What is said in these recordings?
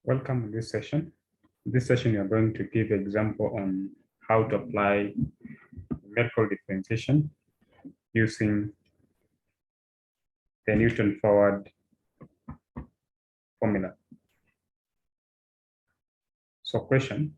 Welcome to this session. In this session, we are going to give an example on how to apply numerical differentiation using the Newton forward formula. So question,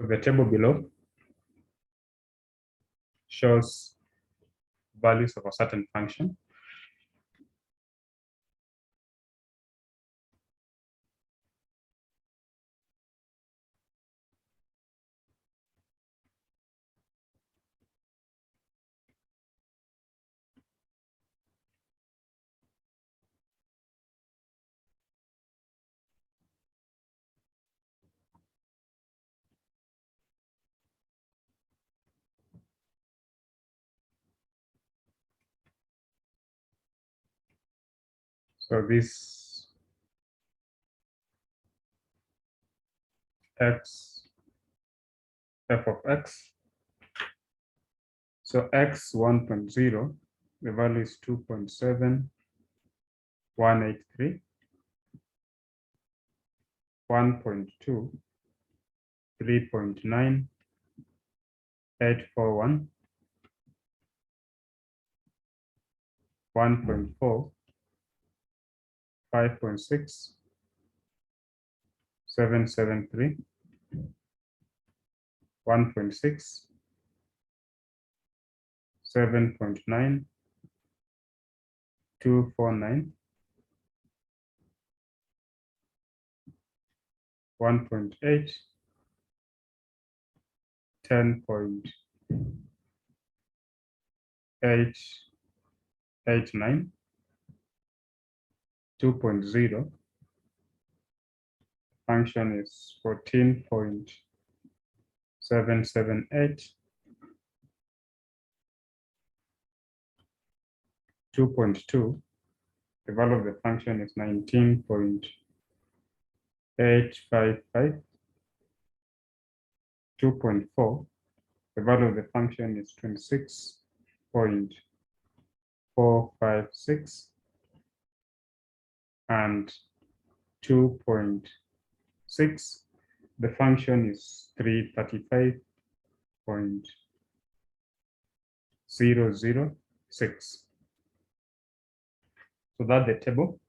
so the table below shows values of a certain function. So this x, f of x. So x 1.0, the value is 2.7183. 1.2, 3.9841. 1.4, 5.6, 773, 1.6, 7.9, 249, 1.8, 10.889, 2.0. Function is 14.778. 2.2, the value of the function is 19.855. 2.4, the value of the function is 26.456. And 2.6, the function is 335.006. So that's the table.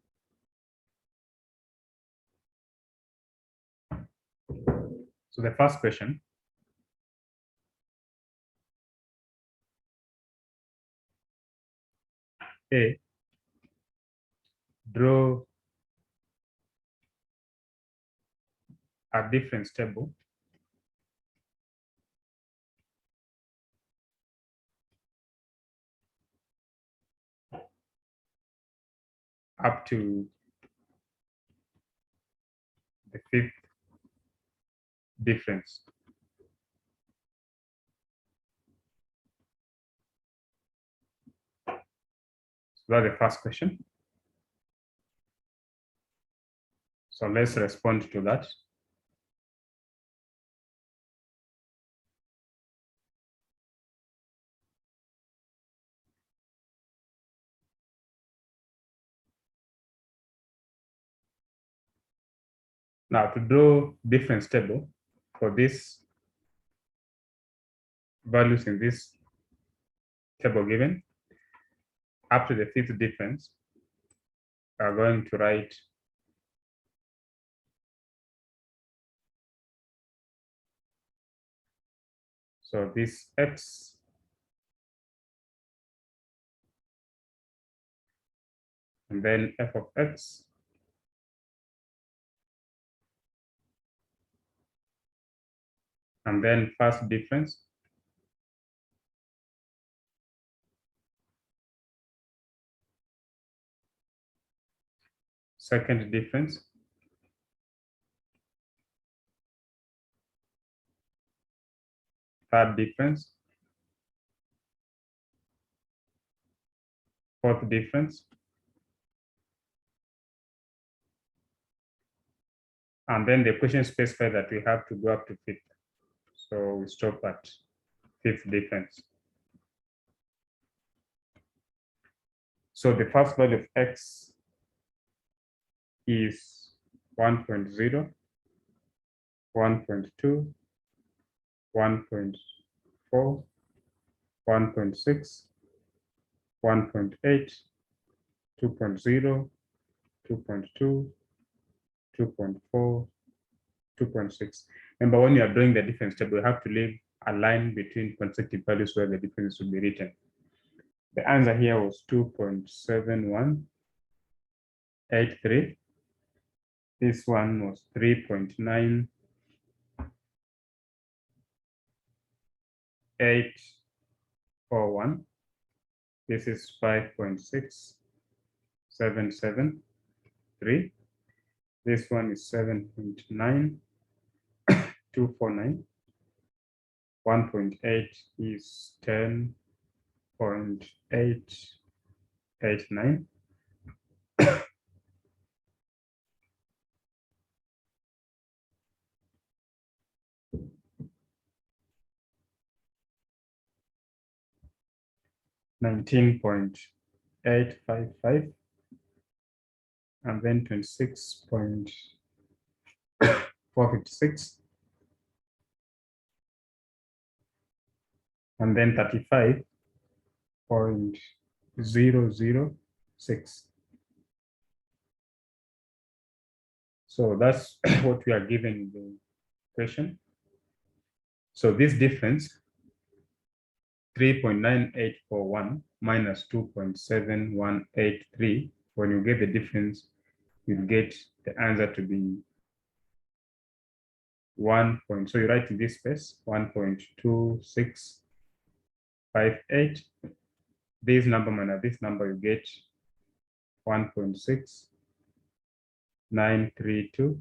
So the first question, A, draw a difference table up to the fifth difference. So that's the first question. So let's respond to that. Now to draw difference table for this values in this table given up to the fifth difference, we are going to write so this x and then f of x and then first difference second difference, third difference, fourth difference, and then the question specifies that we have to go up to fifth. So we stop at fifth difference. So the first value of x is 1.0, 1.2, 1.4, 1.6, 1.8, 2.0, 2.2, 2.4, 2.6. Remember, when you are drawing the difference table, you have to leave a line between consecutive values where the difference will be written. The answer here was 2.7183. This one was 3.9841. This is 5.6773. This one is 7.9249. 1.8 is 10.889. $19.855, and then 26.456, and then 35.006. So that's what we are given in the question. So this difference, 3.9841 minus 2.7183, when you get the difference, you get the answer to be 1. So you write in this space 1.2658. This number minus this number, you get 1.6932.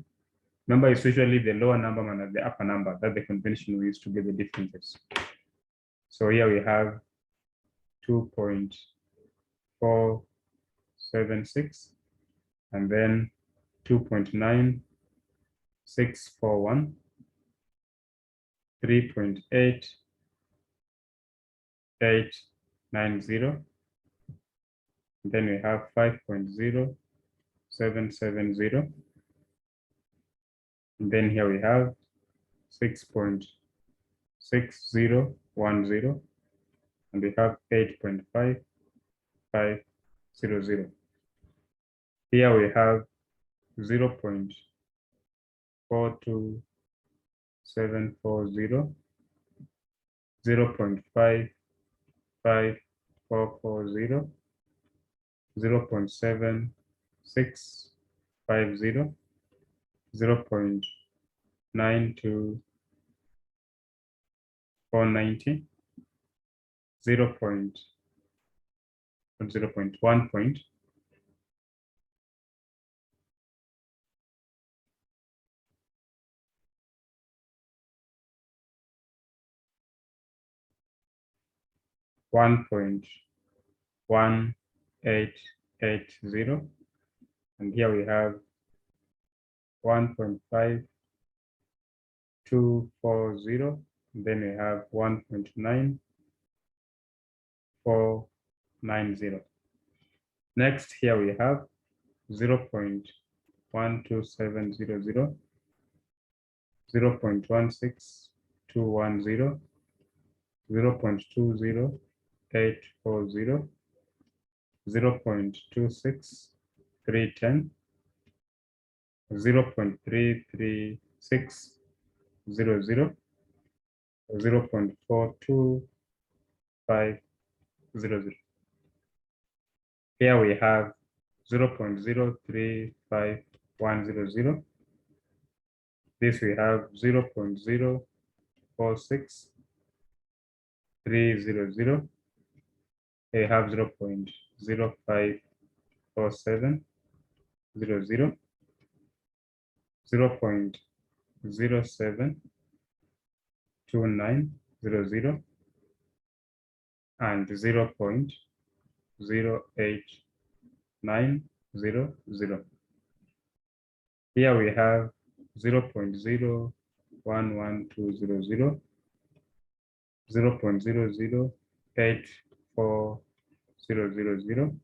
Remember, it's usually the lower number minus the upper number. That's the convention we use to get the differences. So here we have 2.476, and then 2.9641, 3.8890. Then we have 5.0770. And then here we have 6.6010, and we have 8.5500. Here we have 0.42740, 0.55440, 0.7650, 0.92490, 0.1 point, 1.1880, and here we have 1.5240, and then we have 1.9490. Next, here we have 0.12700, 0.16210, 0.20840, 0.26310, 0.33600, 0.42500. Here we have 0.035100. This we have 0.046300. We have 0.0547, 0, 0, 0.072900, and 0.08900. Here we have 0.011200, 0.0084000,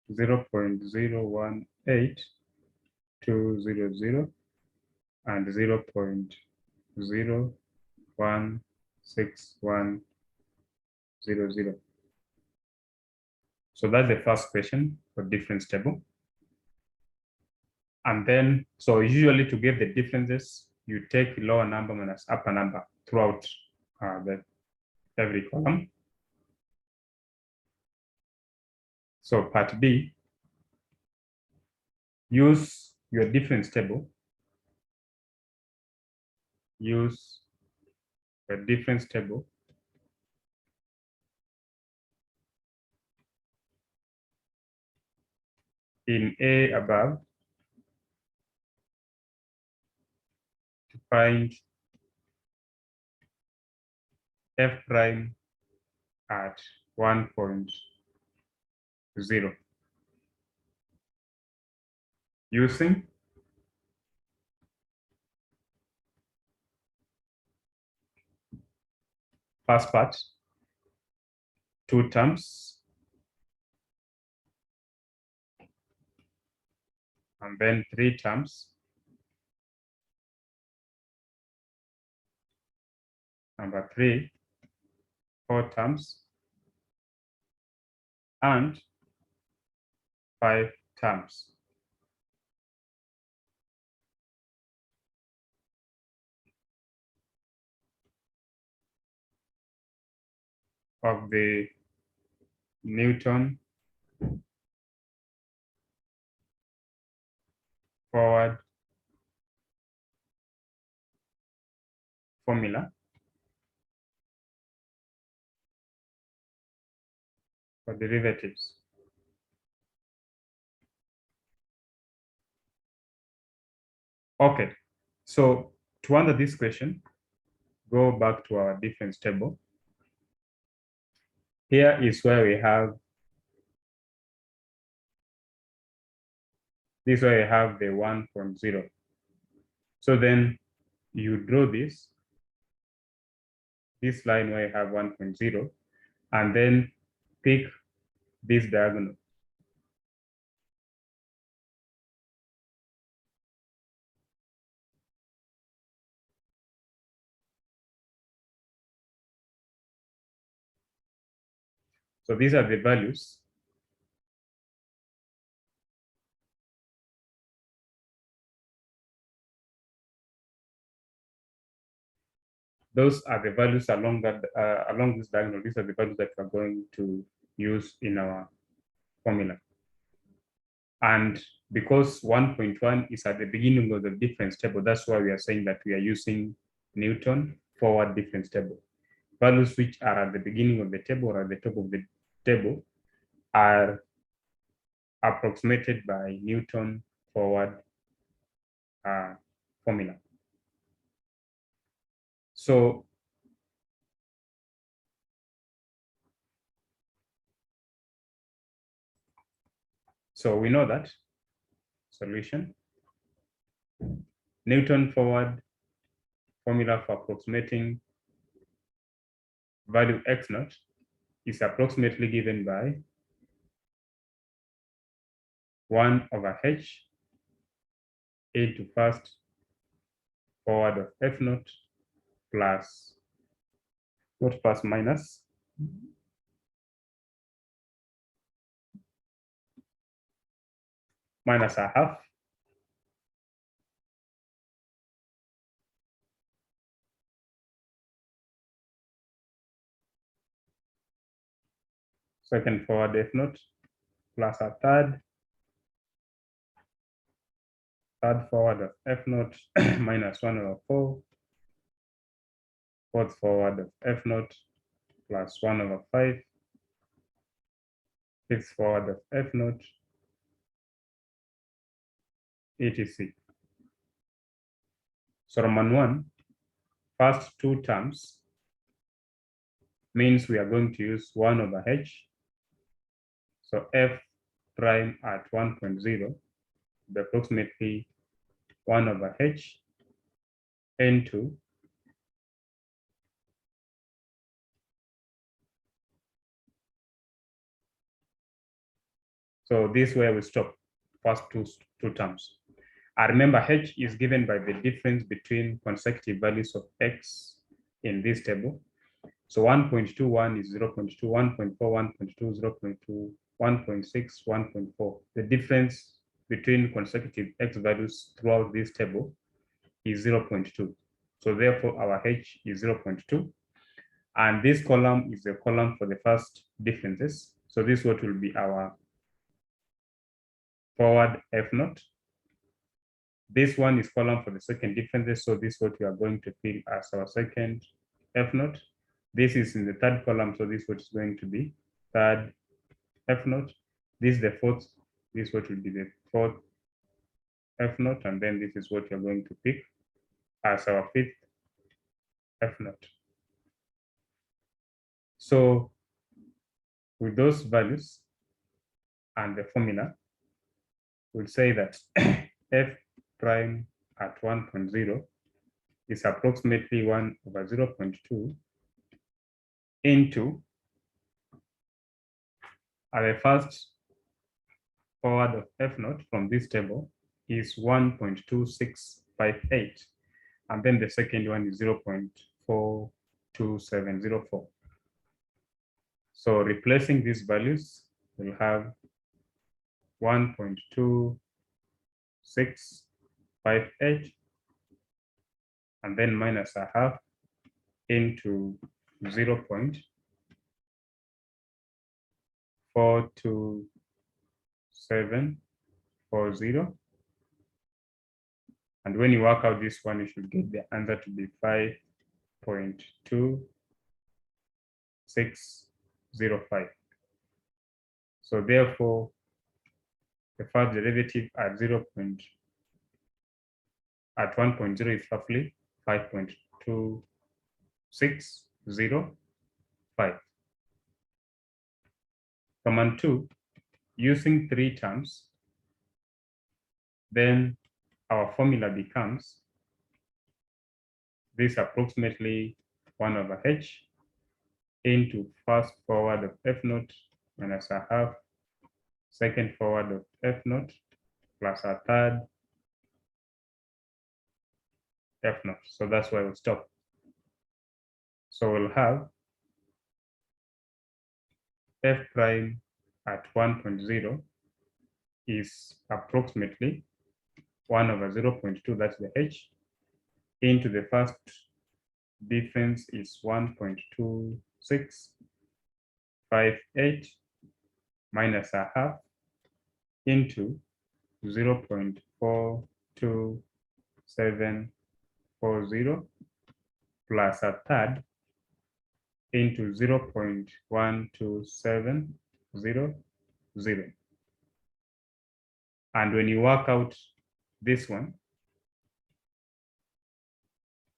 0.018200, and 0.016100. So that's the first question for difference table. And then, so usually to get the differences, you take lower number minus upper number throughout every column. So part B, use your difference table. Use the difference table in A above to find F prime at 1.0 using first part, 2 terms, and then 3 terms, number 3, 4 terms, and 5 terms. Of the Newton forward formula for derivatives. Okay, so to answer this question, go back to our difference table. Here is where we have, this is where we have the 1.0. So then you draw this line where you have 1.0, and then pick this diagonal. So these are the values. Those are the values along that along this diagonal. These are the values that we're going to use in our formula. And because 1.1 is at the beginning of the difference table, that's why we are saying that we are using Newton forward difference table. Values which are at the beginning of the table or at the top of the table are approximated by Newton forward formula. So we know that solution, Newton forward formula for approximating value x naught is approximately given by 1 over h a to first forward of f naught plus, not plus, minus a half second forward f naught plus a third forward of f naught minus 1 over 4, fourth forward of f naught plus 1 over 5, fifth forward of f naught etc. So Roman 1, first two terms means we are going to use 1 over h. So f prime at 1.0 is approximately 1 over h into so this way we stop first two terms. I remember h is given by the difference between consecutive values of x in this table. So 1.21 is 0.2, 1.4, 1.2, 0.2, 1.6, 1.4. The difference between consecutive x values throughout this table is 0.2. So therefore our h is 0.2. And this column is the column for the first differences. So this what will be our forward f naught. This one is column for the second differences. So this what we are going to fill as our second f naught. This is in the third column. So this what is going to be third f naught. This is the fourth. This what will be the fourth f naught. And then this is what you're going to pick as our fifth f naught. So with those values and the formula, we'll say that f prime at 1.0 is approximately 1 over 0.2 into the first forward of f naught from this table is 1.2658, and then the second one is 0.42704. So replacing these values, we'll have 1.2658 and then minus a half into 0.42740. And when you work out this one, you should get the answer to be 5.2605. So therefore, the first derivative at 1.0 is roughly 5.2605. Command 2, using 3 terms, then our formula becomes this approximately 1 over h into first forward of f naught minus a half, second forward of f naught plus a third f naught. So that's why we'll stop. So we'll have f prime at 1.0 is approximately 1 over 0.2, that's the h, into the first difference is 1.2658 minus a half into 0.42740 plus a third into 0.12700. And when you work out this one,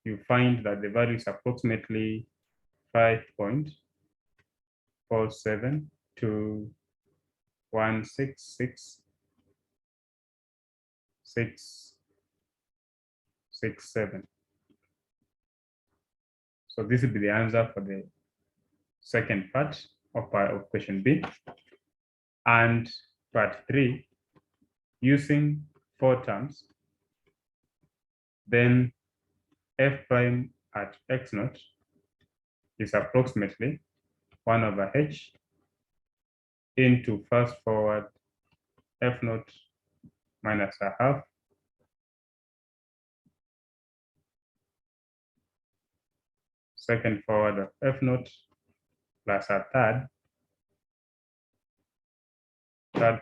you find that the value is approximately 5.47 to 16667. So this will be the answer for the second part of question B. And part 3, using 4 terms, then f prime at x naught is approximately 1 over h into first forward f naught minus a half second forward of f naught plus a third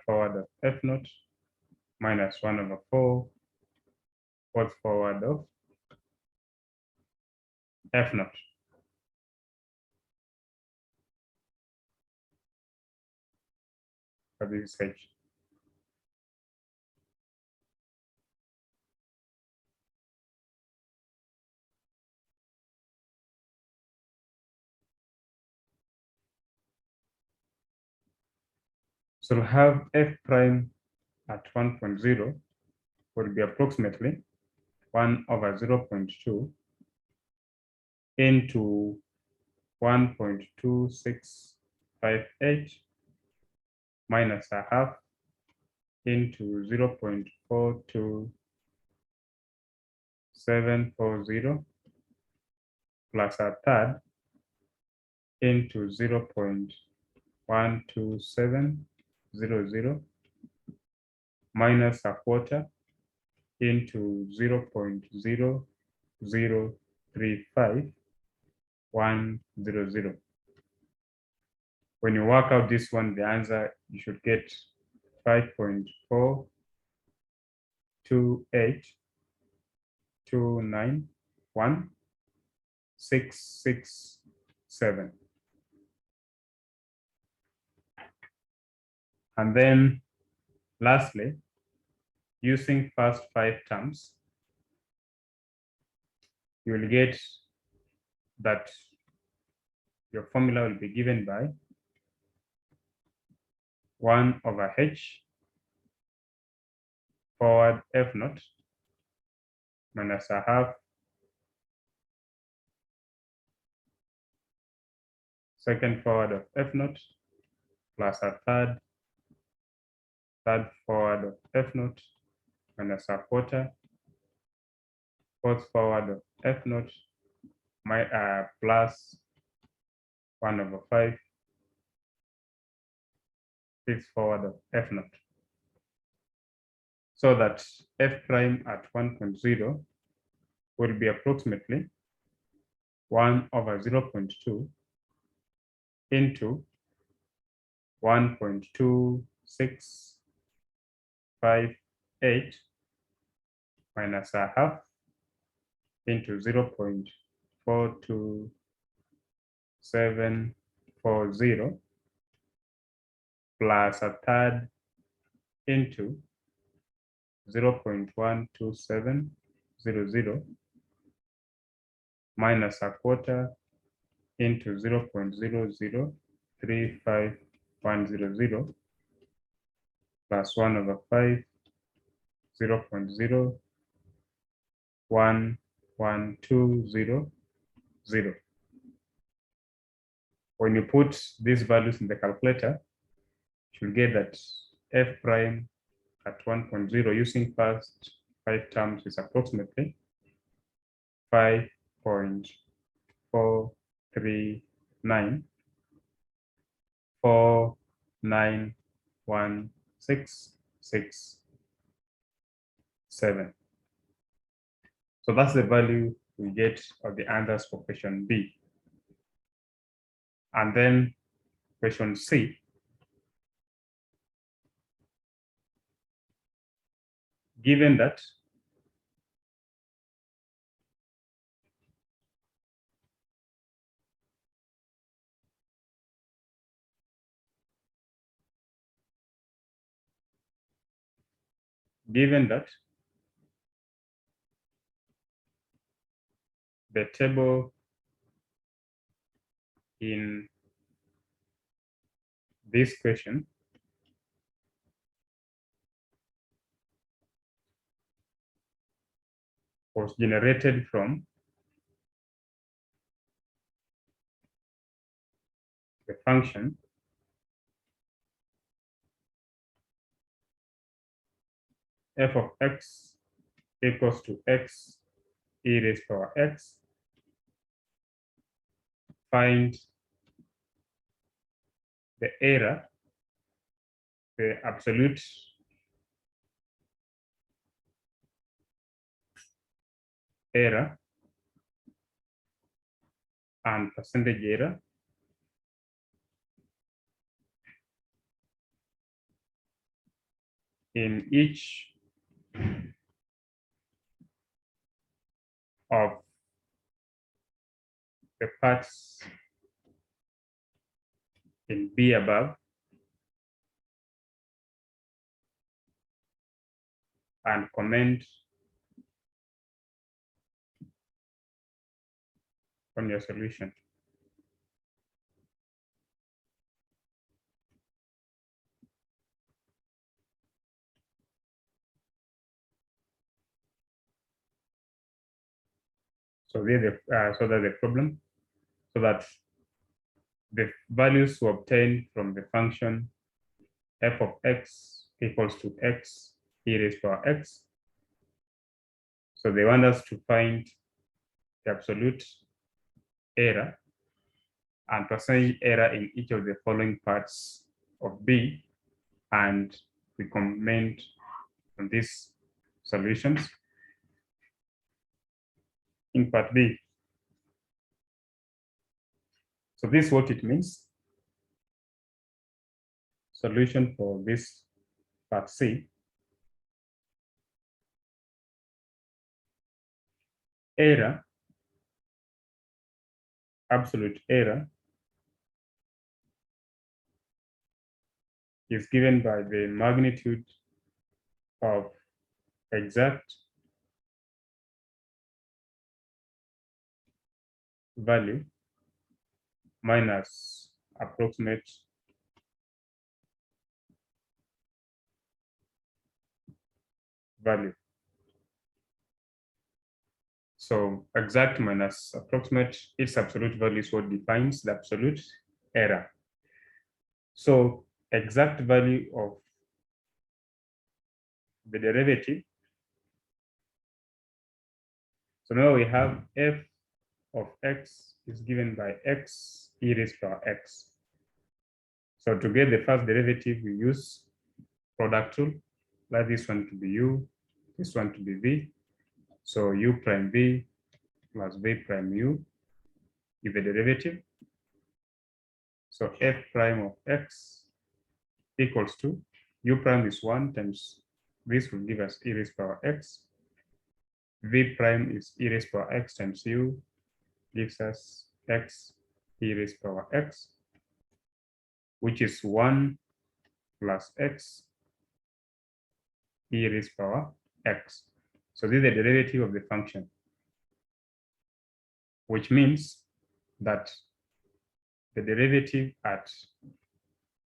forward of f naught minus 1 over 4 fourth forward of f naught. So this is h. So we'll have f prime at 1.0 will be approximately 1 over 0.2 into 1.2658 minus a half into 0.42740 plus a third into 0.12700 minus a quarter into 0.0035100. When you work out this one, the answer you should get 5.428291667. And then lastly, using first 5 terms, you will get that your formula will be given by 1 over h forward f naught minus a half second forward of f naught plus a third forward of f naught minus a quarter fourth forward of f naught plus 1 over 5 fifth forward of f naught. So that f prime at 1.0 will be approximately 1 over 0.2 into 1.2658 minus a half into 0.42740 plus a third into 0.12700 minus a quarter into 0.0035100 plus 1 over 5, 0.011200. When you put these values in the calculator, you'll get that f prime at 1.0 using first 5 terms is approximately 5.439491667. So that's the value we get of the answers for question B. And then question C. Given that the table in this question was generated from the function f of x equals to x e raised to power x, find the error, the absolute error and percentage error in each of the parts in B above and comment on your solution. So so that's the problem. So that the values to obtain from the function f of x equals to x e raised to power x. So they want us to find the absolute error and percentage error in each of the following parts of B, and we comment on these solutions. In part B, so this is what it means. Solution for this part C. Error, absolute error, is given by the magnitude of exact value minus approximate value. So exact minus approximate, its absolute value is what defines the absolute error. So exact value of the derivative. So now we have f of x is given by x e raised to power x. So to get the first derivative, we use product rule. Let this one to be u, this one to be v. So u prime v plus v prime u is the derivative. So f prime of x equals to u prime is 1 times this will give us e raised to power x. V prime is e raised to power x times u gives us x e raised to power x, which is 1 plus x e raised to power x. So this is the derivative of the function, which means that the derivative at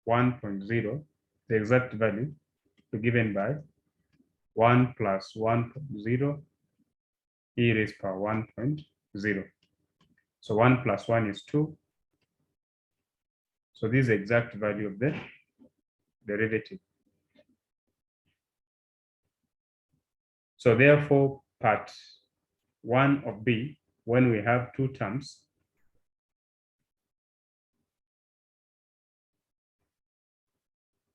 1.0, the exact value, is given by 1 plus 1.0 e raised to power 1.0. So 1 plus 1 is 2. So this is the exact value of the derivative. So therefore, part 1 of B, when we have two terms,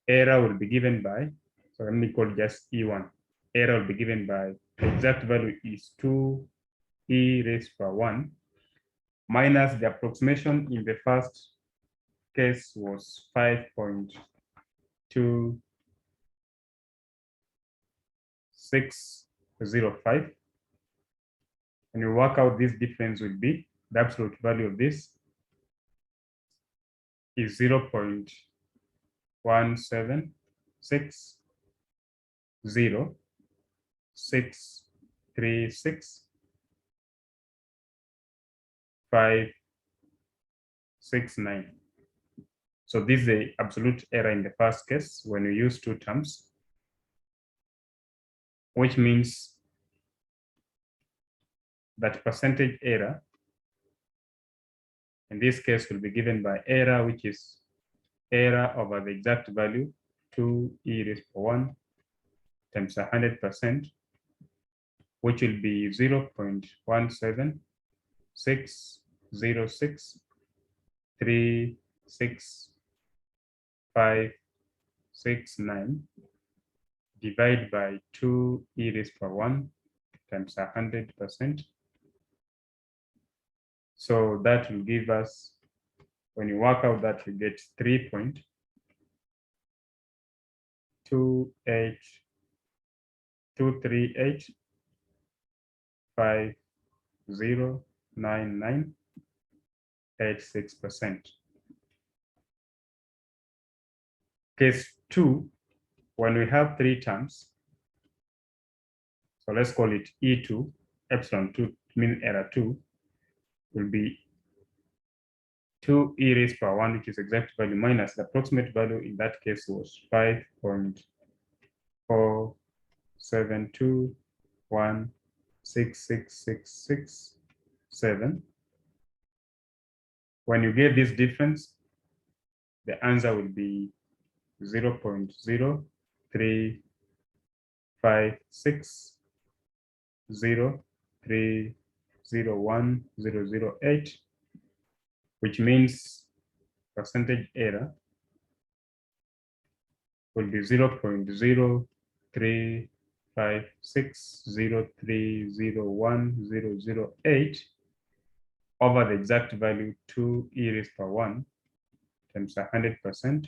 error will be given by, so let me call just E1. Error will be given by, the exact value is 2 e raised to power 1 minus the approximation in the first case was 5.2605. And you work out this difference will be, the absolute value of this is 0.1760636.569. So this is the absolute error in the first case when we use two terms, which means that percentage error in this case will be given by error, which is error over the exact value 2 e raised to 1 times 100%, which will be 0.1760636.569 divided by 2 e raised to 1 times 100%. So that will give us, when you work out that, we get 3.288530998.6%. Case 2, when we have three terms, so let's call it E2, epsilon 2, mean error 2, will be 2 e raised to power 1, which is exact value, minus the approximate value in that case was 5.47216666 When you get this difference, the answer will be 0.03560301008, which means percentage error will be 0.03560301008 over the exact value 2 e raised to 1 times 100%,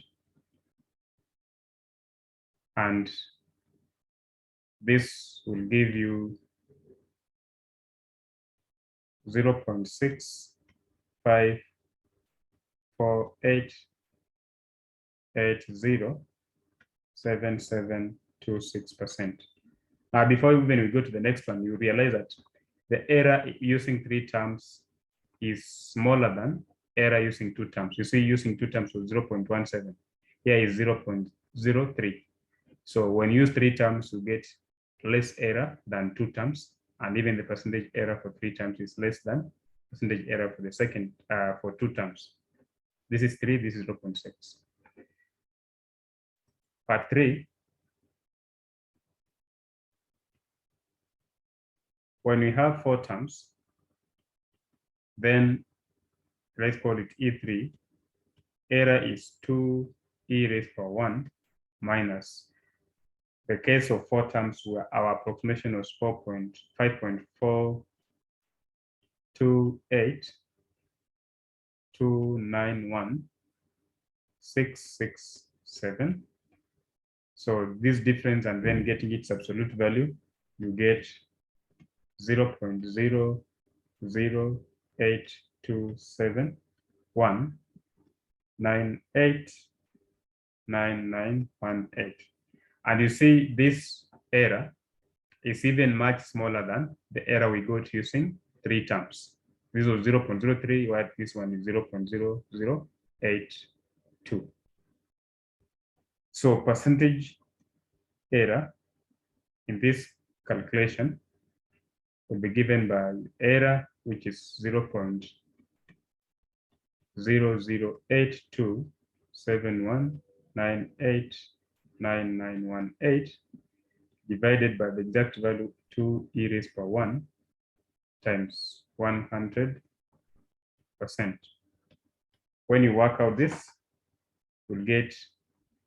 and this will give you 0.654807726%. Now, before even we go to the next one, you realize that the error using 3 terms is smaller than error using 2 terms. You see, using 2 terms was 0.17. Here is 0.03. So when you use 3 terms, you get less error than 2 terms, and even the percentage error for 3 terms is less than percentage error for the second for 2 terms. This is 3, this is 0.6. Part 3, when we have 4 terms, then let's call it E3. Error is 2 e raised to 1 minus the case of 4 terms where our approximation was 5.428291667. So this difference and then getting its absolute value, you get 0.0082719899918. And you see this error is even much smaller than the error we got using 3 terms. This was 0.03, while this one is 0.0082. So percentage error in this calculation will be given by error, which is 0.008271989918 divided by the exact value 2 e raised to 1 times 100%. When you work out this, you'll get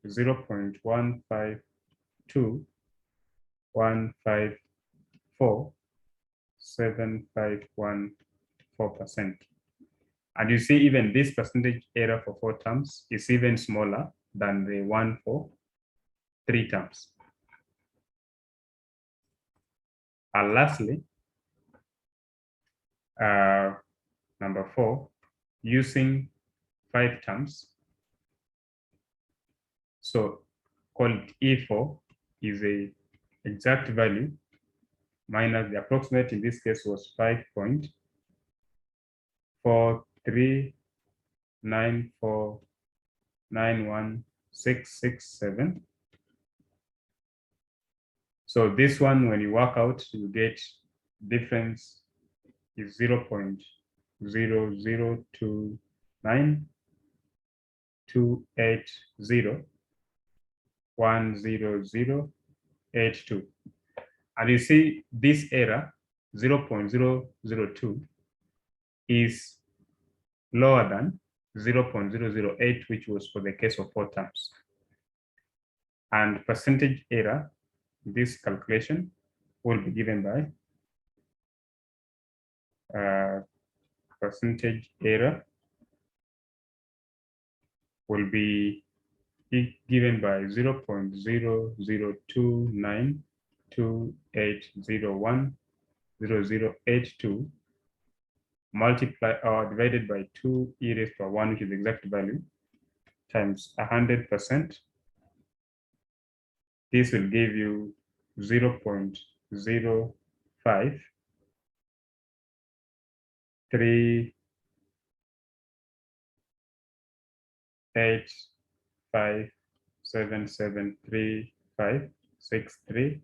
0.1521547514%. And you see even this percentage error for 4 terms is even smaller than the one for 3 terms. And lastly, number 4, using 5 terms. So called E4 is a exact value minus the approximate, in this case was 5.439491667. So this one, when you work out, you get difference is 0.0029280100082. And you see this error 0.002 is lower than 0.008, which was for the case of 4 terms. And percentage error, this calculation will be given by percentage error will be given by 0.00928010082 multiply or divided by 2 e raised to 1, which is the exact value, times 100%. This will give you 0.05385773563%.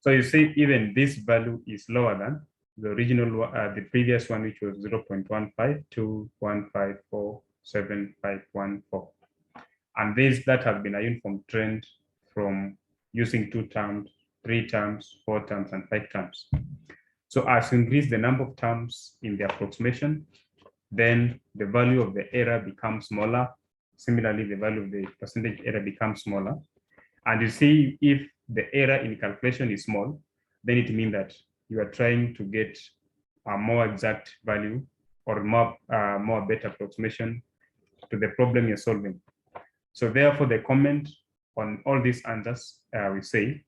So you see, even this value is lower than the original, the previous one, which was 0.15 to 1547514. And that has been a uniform trend from using 2 terms, 3 terms, 4 terms, and 5 terms. So as you increase the number of terms in the approximation, then the value of the error becomes smaller. Similarly, the value of the percentage error becomes smaller. And you see, if the error in calculation is small, then it means that you are trying to get a more exact value or more better approximation to the problem you're solving. So therefore, the comment on all these answers, we say,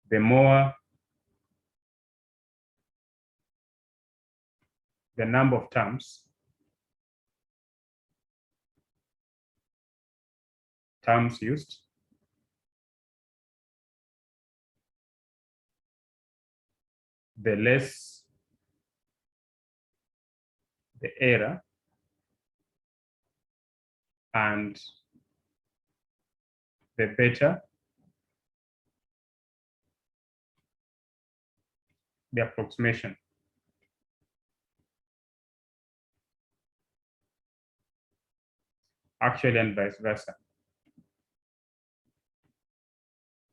the more the number of terms used, the less the error, and the better the approximation. Actually, and vice versa.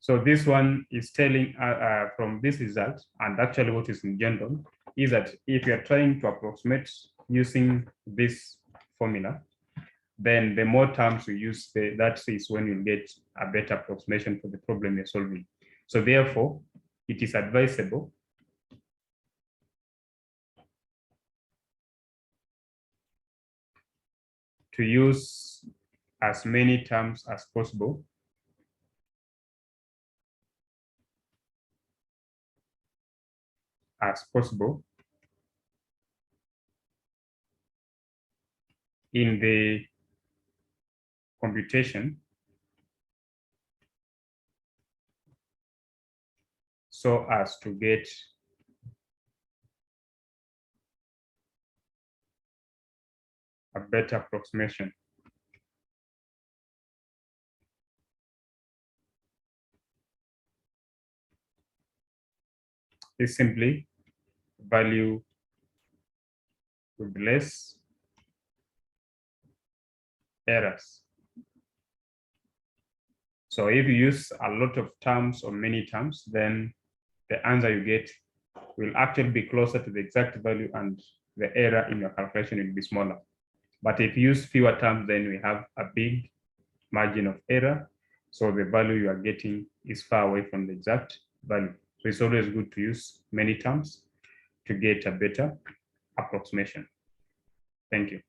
So this one is telling from this result, and actually what is in general, is that if you're trying to approximate using this formula, then the more terms you use, that is when you get a better approximation for the problem you're solving. So therefore, it is advisable to use as many terms as possible in the computation, so as to get a better approximation. Is simply value with less errors. So if you use a lot of terms or many terms, then the answer you get will actually be closer to the exact value, and the error in your calculation will be smaller. But if you use fewer terms, then we have a big margin of error. So the value you are getting is far away from the exact value. So it's always good to use many terms to get a better approximation. Thank you.